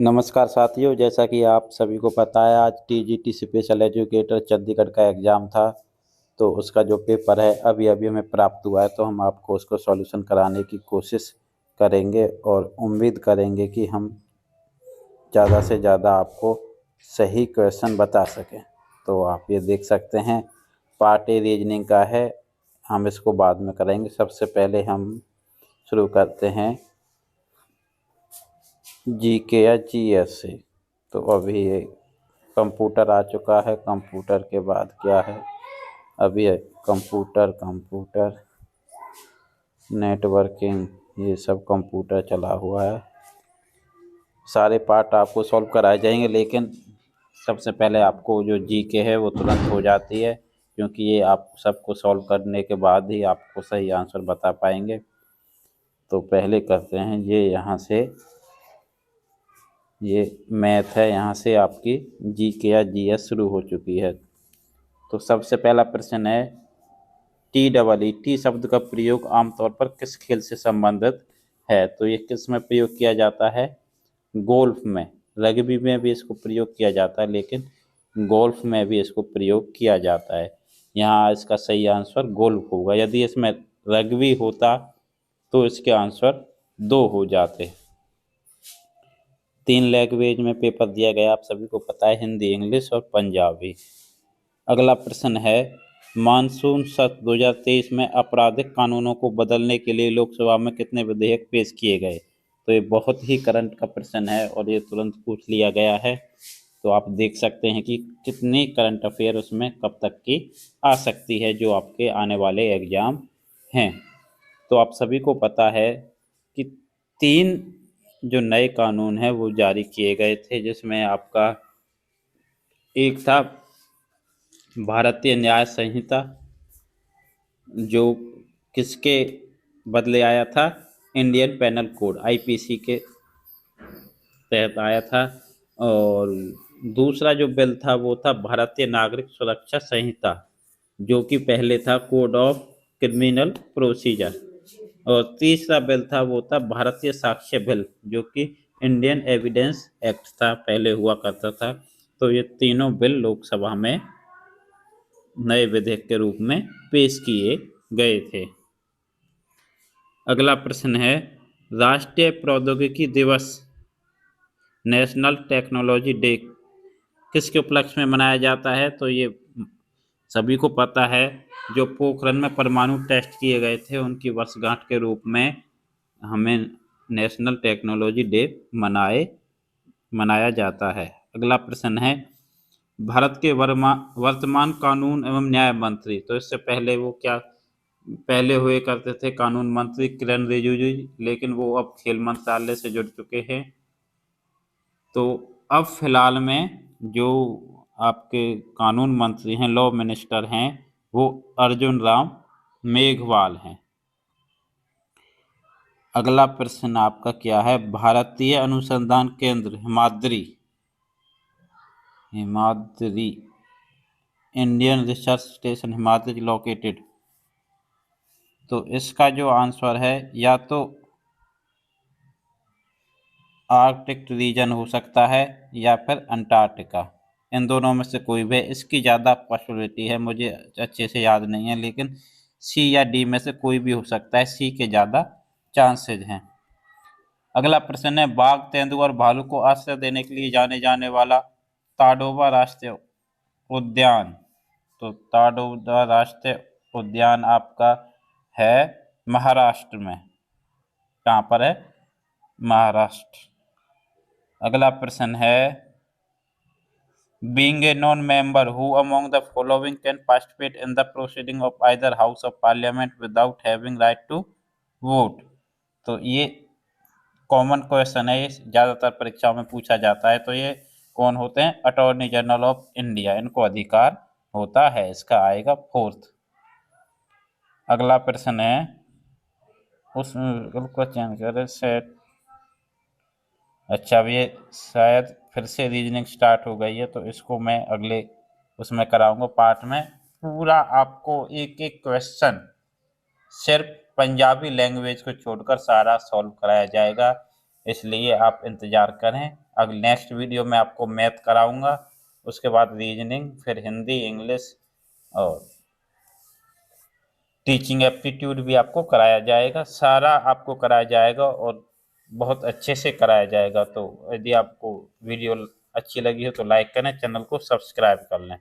नमस्कार साथियों, जैसा कि आप सभी को पता है आज टीजीटी स्पेशल एजुकेटर चंडीगढ़ का एग्ज़ाम था। तो उसका जो पेपर है अभी अभी हमें प्राप्त हुआ है, तो हम आपको उसको सॉल्यूशन कराने की कोशिश करेंगे और उम्मीद करेंगे कि हम ज़्यादा से ज़्यादा आपको सही क्वेश्चन बता सकें। तो आप ये देख सकते हैं पार्ट ए रीजनिंग का है, हम इसको बाद में करेंगे। सबसे पहले हम शुरू करते हैं जीके या जीएस से। तो अभी ये कंप्यूटर आ चुका है, कंप्यूटर के बाद क्या है, अभी है कंप्यूटर नेटवर्किंग, ये सब कंप्यूटर चला हुआ है। सारे पार्ट आपको सॉल्व कराए जाएंगे, लेकिन सबसे पहले आपको जो जीके है वो तुरंत हो जाती है, क्योंकि ये आप सबको सॉल्व करने के बाद ही आपको सही आंसर बता पाएंगे। तो पहले करते हैं ये, यहाँ से ये मैथ है, यहाँ से आपकी जीके या जीएस शुरू हो चुकी है। तो सबसे पहला प्रश्न है, टी शब्द का प्रयोग आमतौर पर किस खेल से संबंधित है? तो ये किस में प्रयोग किया जाता है? गोल्फ में। रग्बी में भी इसको प्रयोग किया जाता है, लेकिन गोल्फ में भी इसको प्रयोग किया जाता है। यहाँ इसका सही आंसर गोल्फ होगा। यदि इसमें रग्बी होता तो इसके आंसर 2 हो जाते। 3 लैंग्वेज में पेपर दिया गया, आप सभी को पता है, हिंदी, इंग्लिश और पंजाबी। अगला प्रश्न है, मानसून सत्र 2023 में आपराधिक कानूनों को बदलने के लिए लोकसभा में कितने विधेयक पेश किए गए? तो ये बहुत ही करंट का प्रश्न है और ये तुरंत पूछ लिया गया है। तो आप देख सकते हैं कि कितनी करंट अफेयर उसमें कब तक की आ सकती है, जो आपके आने वाले एग्जाम हैं। तो आप सभी को पता है कि 3 जो नए कानून हैं वो जारी किए गए थे, जिसमें आपका एक था भारतीय न्याय संहिता, जो किसके बदले आया था? इंडियन पेनल कोड, आईपीसी के तहत आया था। और दूसरा जो बिल था वो था भारतीय नागरिक सुरक्षा संहिता, जो कि पहले था कोड ऑफ क्रिमिनल प्रोसीजर। और तीसरा बिल था वो था भारतीय साक्ष्य बिल, जो कि इंडियन एविडेंस एक्ट था, पहले हुआ करता था। तो ये तीनों बिल लोकसभा में नए विधेयक के रूप में पेश किए गए थे। अगला प्रश्न है, राष्ट्रीय प्रौद्योगिकी दिवस, नेशनल टेक्नोलॉजी डे, किसके उपलक्ष्य में मनाया जाता है? तो ये सभी को पता है, जो पोखरण में परमाणु टेस्ट किए गए थे उनकी वर्षगांठ के रूप में हमें नेशनल टेक्नोलॉजी डे मनाया जाता है। अगला प्रश्न है, भारत के वर्तमान कानून एवं न्याय मंत्री, तो इससे पहले वो क्या पहले हुए करते थे? कानून मंत्री किरण रिजिजू, लेकिन वो अब खेल मंत्रालय से जुड़ चुके हैं। तो अब फिलहाल में जो आपके कानून मंत्री हैं, लॉ मिनिस्टर हैं, वो अर्जुन राम मेघवाल हैं। अगला प्रश्न आपका क्या है, भारतीय अनुसंधान केंद्र Himadri Indian research station Himadri located, तो इसका जो आंसर है या तो आर्कटिक रीजन हो सकता है या फिर अंटार्कटिका, इन दोनों में से कोई भी। इसकी ज़्यादा पॉसिबिलिटी है, मुझे अच्छे से याद नहीं है, लेकिन सी या डी में से कोई भी हो सकता है, सी के ज़्यादा चांसेज हैं। अगला प्रश्न है, बाघ, तेंदुआ और भालू को आश्रय देने के लिए जाने जाने वाला ताडोबा राष्ट्रीय उद्यान, तो ताडोबा राष्ट्रीय उद्यान आपका है महाराष्ट्र में। कहाँ पर है? महाराष्ट्र। अगला प्रश्न है, being a non member who among the following can participate in the proceeding of either house of parliament without having right to vote, तो ये कॉमन क्वेश्चन है, ये ज़्यादातर परीक्षाओं में पूछा जाता है। तो ये कौन होते हैं? अटॉर्नी जनरल ऑफ इंडिया, इनको अधिकार होता है। इसका आएगा 4th। अगला प्रश्न है, उसको चेंज करें सेट। अच्छा, अब ये शायद फिर से रीजनिंग स्टार्ट हो गई है, तो इसको मैं अगले उसमें कराऊंगा पार्ट में। पूरा आपको एक एक क्वेश्चन सिर्फ पंजाबी लैंग्वेज को छोड़कर सारा सॉल्व कराया जाएगा, इसलिए आप इंतज़ार करें। अगले नेक्स्ट वीडियो में आपको मैथ कराऊंगा, उसके बाद रीजनिंग, फिर हिंदी, इंग्लिश और टीचिंग एप्टीट्यूड भी आपको कराया जाएगा। सारा आपको कराया जाएगा और बहुत अच्छे से कराया जाएगा। तो यदि आपको वीडियो अच्छी लगी हो तो लाइक करें, चैनल को सब्सक्राइब कर लें।